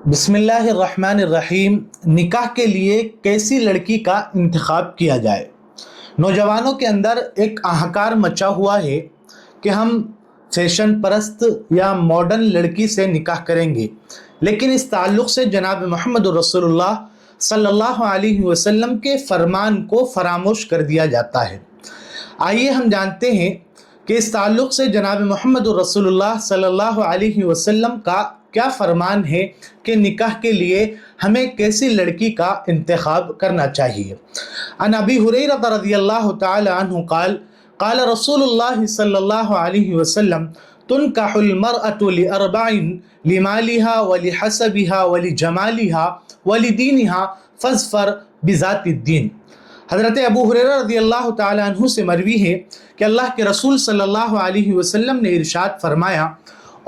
बिस्मिल्लाहिर्रहमानिर्रहीम। निकाह के लिए कैसी लड़की का इंतखाब किया जाए। नौजवानों के अंदर एक अहंकार मचा हुआ है कि हम फैशन परस्त या मॉडर्न लड़की से निकाह करेंगे, लेकिन इस ताल्लुक़ से जनाब मोहम्मद रसूलुल्लाह सल्लल्लाहु अलैहि वसल्लम के फरमान को फरामोश कर दिया जाता है। आइए हम जानते हैं कि इस ताल्लुक़ से जनाब मोहम्मद रसूलुल्लाह सल्लल्लाहु अलैहि वसल्लम का क्या फरमान है कि निकाह के लिए हमें कैसी लड़की का इंतखाब करना चाहिए। अन अबी हुरैरा रज़ियल्लाहु तआला अन्हु क़ाल क़ाल रसूलुल्लाह सल्लल्लाहु अलैहि वसल्लम तुनकाहुल मरअतु लिअरबइन लिमालिहा वलिहसबिहा वलिजमालिहा वलिदीनिहा फज़फर बिज़ातिद्दीन। हज़रत अबू हुरैरा रज़ियल्लाहु तआला अन्हु से मरवी है कि अल्लाह के रसूल सल्लल्लाहु अलैहि वसल्लम ने इरशाद फरमाया,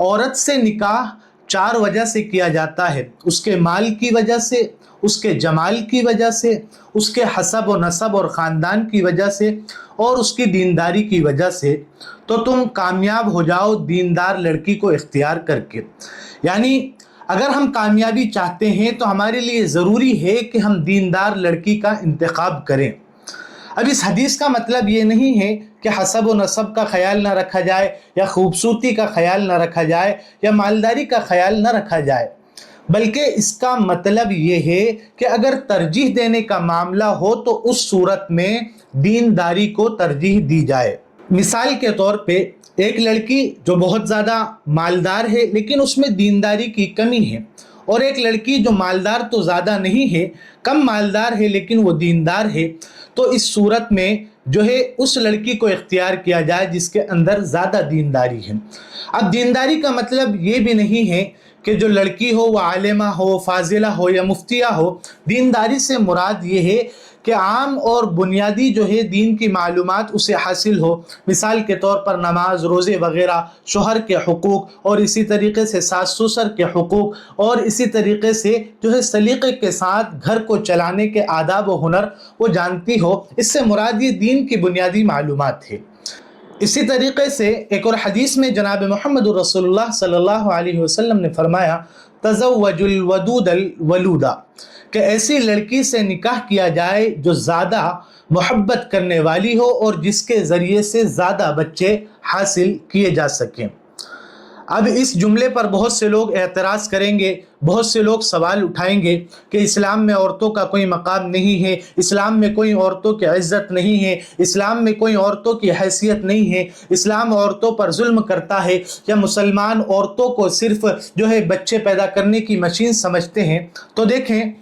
औरत से निकाह 4 वजह से किया जाता है, उसके माल की वजह से, उसके जमाल की वजह से, उसके हसब और नसब और ख़ानदान की वजह से और उसकी दीनदारी की वजह से। तो तुम कामयाब हो जाओ दीनदार लड़की को इख्तियार करके। यानी अगर हम कामयाबी चाहते हैं तो हमारे लिए ज़रूरी है कि हम दीनदार लड़की का इंतखाब करें। अब इस हदीस का मतलब ये नहीं है कि हसब व नसब का ख्याल ना रखा जाए या खूबसूरती का ख्याल ना रखा जाए या मालदारी का ख्याल ना रखा जाए, बल्कि इसका मतलब ये है कि अगर तरजीह देने का मामला हो तो उस सूरत में दीनदारी को तरजीह दी जाए। मिसाल के तौर पे एक लड़की जो बहुत ज़्यादा मालदार है लेकिन उसमें दीनदारी की कमी है, और एक लड़की जो मालदार तो ज़्यादा नहीं है, कम मालदार है लेकिन वो दीनदार है, तो इस सूरत में जो है उस लड़की को इख्तियार किया जाए जिसके अंदर ज़्यादा दीनदारी है। अब दीनदारी का मतलब ये भी नहीं है कि जो लड़की हो वह आलिमा हो, फाजिला हो या मुफ्तिया हो। दीनदारी से मुराद ये है कि आम और बुनियादी जो है दीन की मालूमात उसे हासिल हो। मिसाल के तौर पर नमाज, रोज़े वग़ैरह, शोहर के हुकूक और इसी तरीक़े से सास ससुर के हुकूक और इसी तरीक़े से जो है सलीक़े के साथ घर को चलाने के आदाब व हुनर वो जानती हो। इससे मुराद ये दीन की बुनियादी मालूमात है। इसी तरीक़े से एक और हदीस में जनाब मोहम्मद रसूलुल्लाह सल्लल्लाहु अलैहि वसल्लम ने फरमाया, तज़व्वजुल वदूदल वलूदा, कि ऐसी लड़की से निकाह किया जाए जो ज़्यादा मोहब्बत करने वाली हो और जिसके ज़रिए से ज़्यादा बच्चे हासिल किए जा सकें। अब इस जुमले पर बहुत से लोग एतराज़ करेंगे, बहुत से लोग सवाल उठाएंगे कि इस्लाम में औरतों का कोई मकाम नहीं है, इस्लाम में कोई औरतों की इज़्ज़त नहीं है, इस्लाम में कोई औरतों की हैसियत नहीं है, इस्लाम औरतों पर जुल्म करता है, या मुसलमान औरतों को सिर्फ जो है बच्चे पैदा करने की मशीन समझते हैं। तो देखें,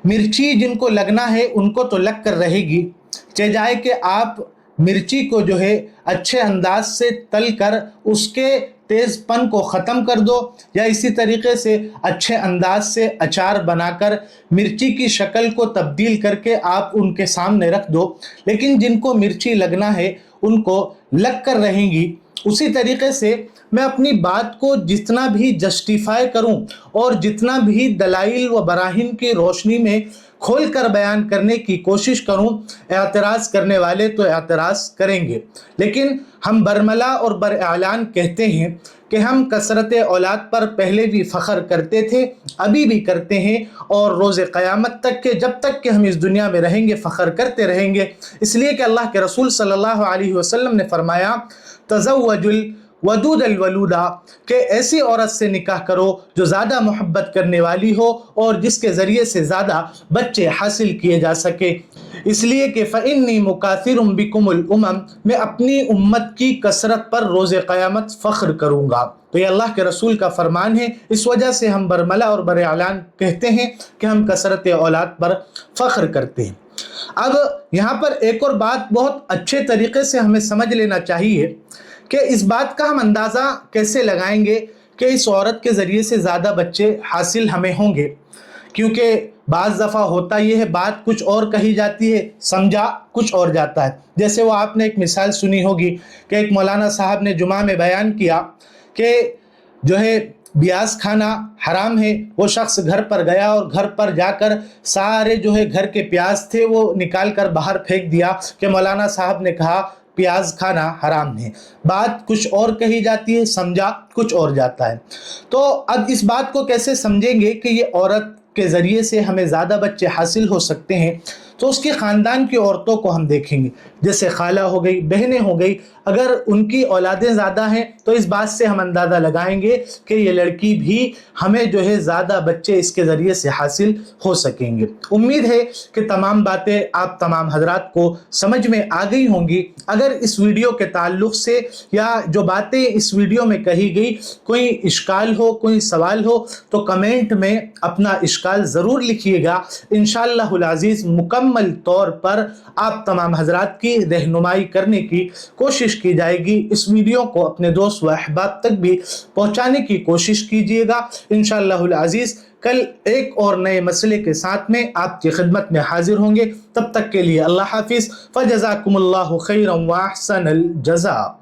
मिर्ची जिनको लगना है उनको तो लग कर रहेगी, चाहे जाए कि आप मिर्ची को जो है अच्छे अंदाज से तल कर उसके तेज़पन को ख़त्म कर दो, या इसी तरीक़े से अच्छे अंदाज से अचार बनाकर मिर्ची की शक्ल को तब्दील करके आप उनके सामने रख दो, लेकिन जिनको मिर्ची लगना है उनको लग कर रहेंगी। उसी तरीक़े से मैं अपनी बात को जितना भी जस्टिफाई करूं और जितना भी दलाइल व बराहिन की रोशनी में खोल कर बयान करने की कोशिश करूं, एतराज़ करने वाले तो एतराज़ करेंगे, लेकिन हम बरमला और बरआलान कहते हैं कि हम कसरत औलाद पर पहले भी फ़ख्र करते थे, अभी भी करते हैं और रोज़ क़यामत तक के जब तक कि हम इस दुनिया में रहेंगे फ़ख्र करते रहेंगे। इसलिए कि अल्लाह के रसूल सल्लल्लाहु अलैहि वसल्लम ने फरमाया, तज़व्वजुल वदूदल वलूदा, कि ऐसी औरत से निकाह करो जो ज़्यादा मोहब्बत करने वाली हो और जिसके ज़रिए से ज़्यादा बच्चे हासिल किए जा सके। इसलिए कि फ़इन्नी मुकासिरुम बिकुमुल उमम, मैं अपनी उम्मत की कसरत पर रोज़े क़यामत फ़ख्र करूँगा। तो ये अल्लाह के रसूल का फरमान है। इस वजह से हम बरमला और बरआलान कहते हैं कि हम कसरत औलाद पर फ़ख्र करते हैं। अब यहाँ पर एक और बात बहुत अच्छे तरीक़े से हमें समझ लेना चाहिए कि इस बात का हम अंदाज़ा कैसे लगाएंगे कि इस औरत के ज़रिए से ज़्यादा बच्चे हासिल हमें होंगे, क्योंकि बाज़ दफ़ा होता ये है बात कुछ और कही जाती है, समझा कुछ और जाता है। जैसे वो आपने एक मिसाल सुनी होगी कि एक मौलाना साहब ने जुमा में बयान किया कि जो है ब्याज खाना हराम है। वो शख्स घर पर गया और घर पर जाकर सारे जो है घर के प्याज थे वो निकाल कर बाहर फेंक दिया कि मौलाना साहब ने कहा پیاز کھانا حرام ہے۔ بات کچھ اور کہی جاتی ہے، سمجھا کچھ اور جاتا ہے۔ تو اب اس بات کو کیسے سمجھیں گے کہ یہ عورت کے ذریعے سے ہمیں زیادہ بچے حاصل ہو سکتے ہیں؟ تو اس کے خاندان کی عورتوں کو ہم دیکھیں گے، جیسے خالہ ہو گئی، بہنیں ہو گئی، اگر ان کی اولادیں زیادہ ہیں تو اس بات سے ہم اندازہ لگائیں گے کہ یہ لڑکی بھی ہمیں جو ہے زیادہ بچے اس کے ذریعے سے حاصل ہو سکیں گے۔ امید ہے کہ تمام باتیں آپ تمام حضرات کو سمجھ میں آ گئی ہوں گی۔ اگر اس ویڈیو کے تعلق سے یا جو باتیں اس ویڈیو میں کہی گئی کوئی اشکال ہو، کوئی سوال ہو، تو کمنٹ میں اپنا اشکال ضرور لکھیے گا۔ انشاءاللہ العزیز مکمل طور پر آپ تمام حضرات کی رہنمائی کرنے کی کوشش کی جائے گی۔ اس ویڈیو کو اپنے دوست و احباب تک بھی پہنچانے کی کوشش کیجیے گا۔ انشاءاللہ العزیز کل ایک اور نئے مسئلے کے ساتھ میں آپ کی خدمت میں حاضر ہوں گے۔ تب تک کے لیے اللہ حافظ، فجزاکم اللہ خیرا واحسن الجزاء۔